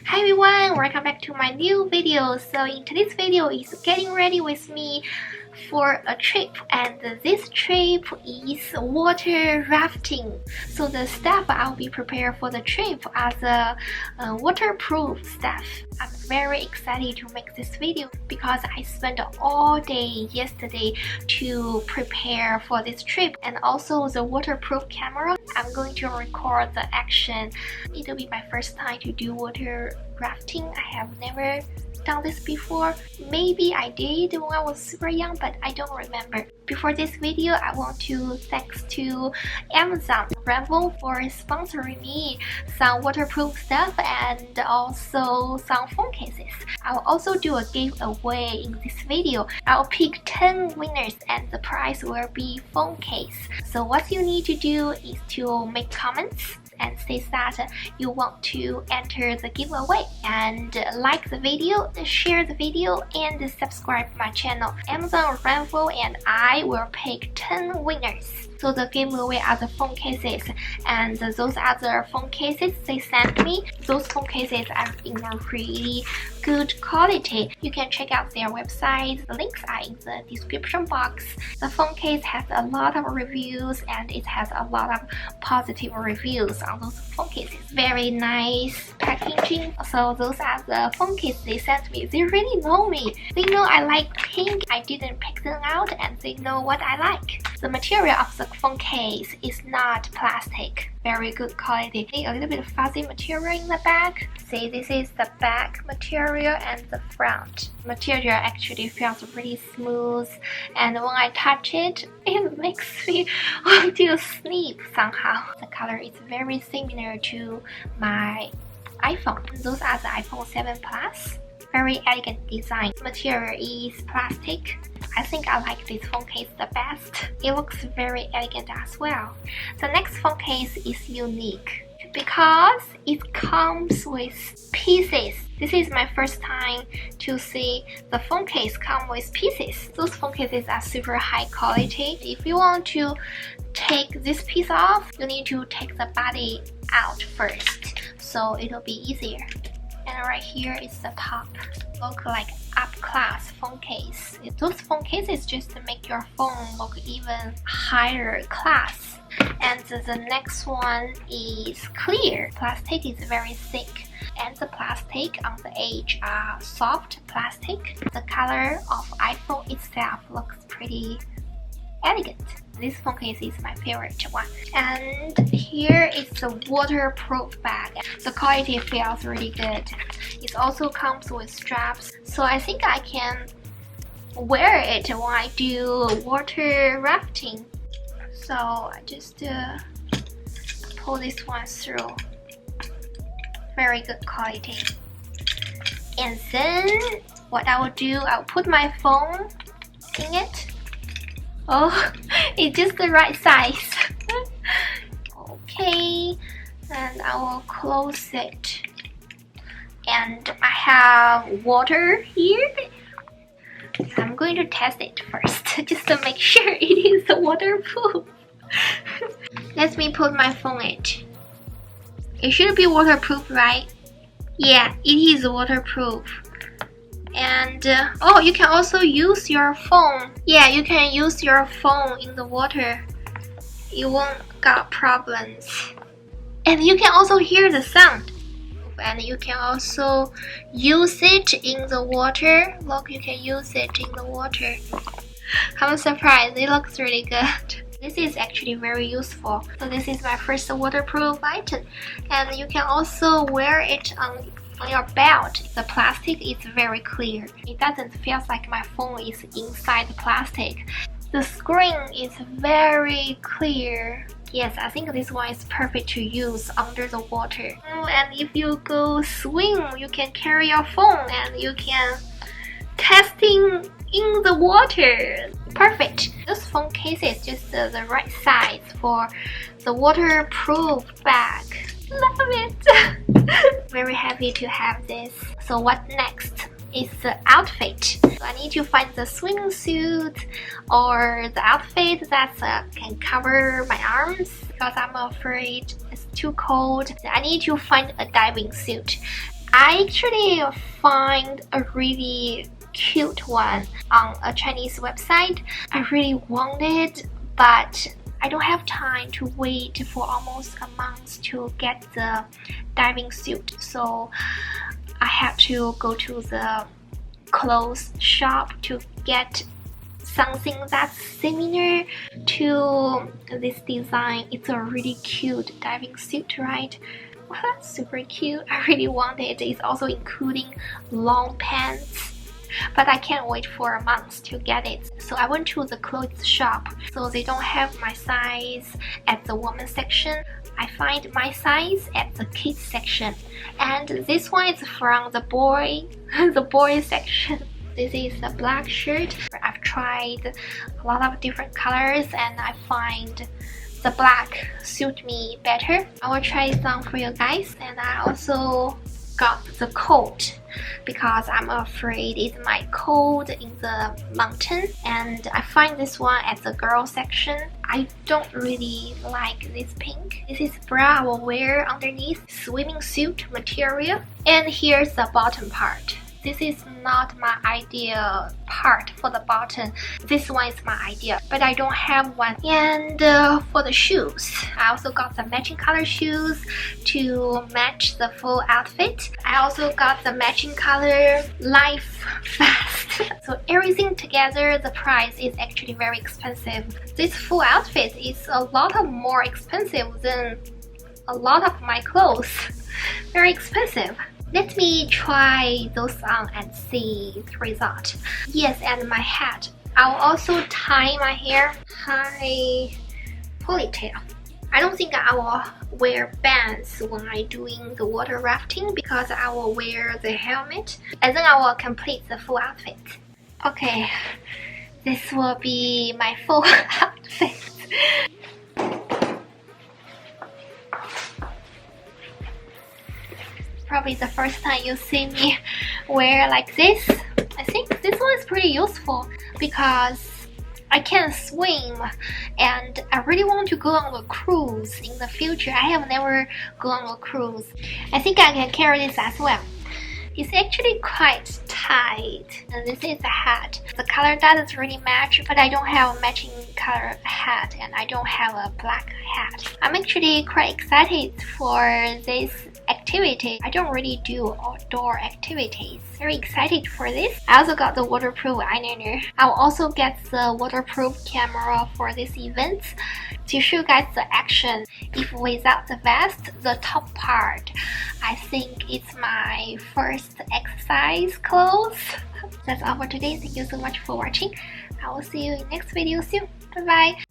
Hi everyone, welcome back to my new video. So in today's video is getting ready with me for a trip, and this trip is water rafting. So the stuff I'll be prepared for the trip are the waterproof stuff. I'm very excited to make this video because I spent all day yesterday to prepare for this trip, and also the waterproof camera. I'm going to record the action. It'll be my first time to do water rafting. I have never done this before. Maybe I did when I was super young, but I don't remember. Before this video, I want to thanks to Amazon Rainbow for sponsoring me some waterproof stuff and also some phone cases. I'll also do a giveaway in this video. I'll pick 10 winners and the prize will be phone case. So what you need to do is to make comments and say that you want to enter the giveaway, and like the video, share the video, and subscribe my channel. Amazon Rainbow and I will pick 10 winners. So the giveaway are the phone cases, and those are the phone cases they sent me. Those phone cases are in a really good quality. You can check out their website. The links are in the description box. The phone case has a lot of reviews and it has a lot of positive reviews on those phone cases. Very nice packaging. So those are the phone cases they sent me. They really know me. They know I like pink. I didn't pick them out, and they know what I like. The material of the phone case is not plastic. Very good quality. A little bit fuzzy material in the back. See, this is the back material and the front. Material actually feels really smooth, and when I touch it, it makes me want to sleep somehow. The color is very similar to my iPhone. Those are the iPhone 7 Plus. Very elegant design. Material is plastic. I think I like this phone case the best. It looks very elegant as well. The next phone case is unique because it comes with pieces. This is my first time to see the phone case come with pieces. Those phone cases are super high quality. If you want to take this piece off, you need to take the body out first, so it'll be easier. And right here is the top. Look like up-class phone case. Those phone cases just make your phone look even higher class. And the next one is clear. Plastic is very thick, and the plastic on the edge are soft plastic. The color of iPhone itself looks pretty elegant. This phone case is my favorite one. And here is the waterproof bag. The quality feels really good. It also comes with straps, so I think I can wear it when I do water rafting. So I just pull this one through. Very good quality. And then what I will do, I'll put my phone in it. Oh, it's just the right size. Okay, and I will close it. And I have water here. I'm going to test it first just to make sure it is waterproof. Let me put my phone in it. It should be waterproof, right? Yeah, it is waterproof. And oh, you can also use your phone. Yeah, you can use your phone in the water. You won't got problems. And you can also hear the sound. And you can also use it in the water. Look, you can use it in the water. I'm surprised. It looks really good. This is actually very useful. So this is my first waterproof item. And you can also wear it on your belt. The plastic is very clear. It doesn't feel like my phone is inside the plastic. The screen is very clear. Yes, I think this one is perfect to use under the water. And if you go swim, you can carry your phone and you can testing in the water. Perfect. This phone case is just the right size for the waterproof bag. Love it. Very happy to have this. So what next is the outfit. So I need to find the swimsuit or the outfit that can cover my arms because I'm afraid it's too cold. I need to find a diving suit. I actually find a really cute one on a Chinese website. I really want it, but I don't have time to wait for almost a month to get the diving suit, so I have to go to the clothes shop to get something that's similar to this design. It's a really cute diving suit, right? Well, that's super cute. I really want it. It's also including long pants, but I can't wait for a month to get it. So I went to the clothes shop, so they don't have my size at the woman section. I find my size at the kids section, and this one is from the boy section. This is a black shirt. I've tried a lot of different colors and I find the black suit me better. I will try some for you guys. And I also got the coat because I'm afraid it might cold in the mountain, and I find this one at the girl section. I don't really like this pink. This is bra I will wear underneath swimming suit material, and here's the bottom part. This is not my ideal part for the bottom. This one is my idea, but I don't have one. And for the shoes, I also got the matching color shoes to match the full outfit. I also got the matching color Life Fast. So everything together, the price is actually very expensive. This full outfit is a lot more expensive than a lot of my clothes. Very expensive. Let me try those on and see the result. Yes, and my hat. I'll also tie my hair high ponytail. I don't think I will wear bands when I'm doing the water rafting because I will wear the helmet and then I will complete the full outfit. Okay, this will be my full outfit. Probably the first time you see me wear like this. I think this one is pretty useful because I can swim and I really want to go on a cruise in the future. I have never gone on a cruise. I think I can carry this as well. It's actually quite tight, and this is a hat. The color doesn't really match, but I don't have a matching color hat and I don't have a black hat. I'm actually quite excited for this activity. I don't really do outdoor activities. Very excited for this. I also got the waterproof eyeliner. I'll also get the waterproof camera for this event to show you guys the action. If without the vest, the top part, I think it's my first exercise clothes. That's all for today. Thank you so much for watching. I will see you in next video soon. Bye bye.